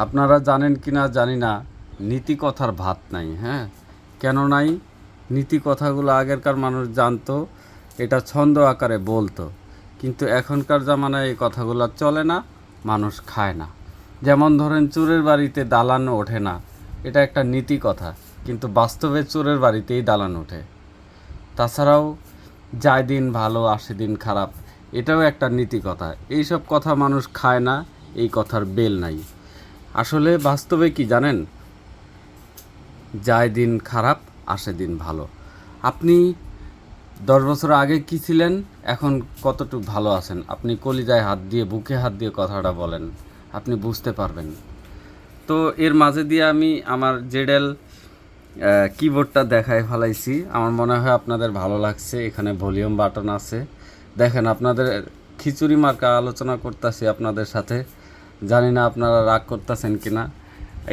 আপনারা জানেন কি না জানি না, নীতি কথার ভাত নাই। হ্যাঁ, কেন নাই? নীতি কথাগুলো আগেরকার মানুষ জানতো, এটা ছন্দ আকারে বলতো, কিন্তু এখনকার জামানায় এই কথাগুলো চলে না, মানুষ খায় না। যেমন ধরেন, চোরের বাড়িতে দালান ওঠে না, এটা একটা নীতি কথা, কিন্তু বাস্তবে চোরের বাড়িতেই দালান ওঠে। তাছাড়াও যায় দিন ভালো আসে দিন খারাপ, এটাও একটা নীতি কথা। এইসব কথা মানুষ খায় না, এই কথার বেল নাই। আসলে বাস্তবে কি জানেন, যায় দিন খারাপ আসে দিন ভালো। আপনি 10 বছর আগে কি ছিলেন, এখন কতটুকু ভালো আছেন, আপনি কলিজায় হাত দিয়ে বুকে হাত দিয়ে কথাটা বলেন, আপনি বুঝতে পারবেন। তো এর মাঝে দিয়ে আমি আমার জেডেল কিবোর্ডটা দেখায় ফেলাইছি। আমার মনে হয় আপনাদের ভালো লাগছে। এখানে ভলিউম বাটন আছে, দেখেন। আপনাদের খিচুড়ি মার্কা আলোচনা করতেছি আপনাদের সাথে, জানি না আপনারা রাগ করতেছেন কি না।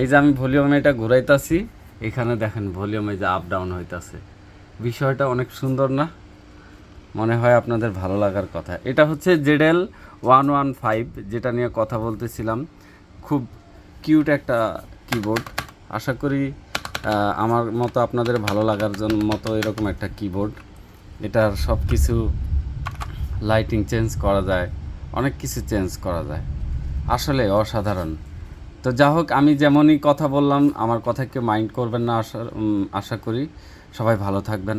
এই যে আমি ভলিউমে এটা ঘুরাইতেছি, এখানে দেখেন ভলিউমে যে আপ ডাউন হইতাছে। বিষয়টা অনেক সুন্দর না? মনে হয় আপনাদের ভালো লাগার কথা। এটা হচ্ছে জেডেল 115, যেটা নিয়ে কথা বলতেছিলাম। খুব কিউট একটা কিবোর্ড। আশা করি আমার মতো আপনাদের ভালো লাগার জন্য মতো এরকম একটা কিবোর্ড। এটার সব কিছু লাইটিং চেঞ্জ করা যায়, অনেক কিছু চেঞ্জ করা যায়, আসলে অসাধারণ। তো যা হোক, আমি যেমনই কথা বললাম, আমার কথা কেউ মাইন্ড করবেন না। আশা করি সবাই ভালো থাকবেন।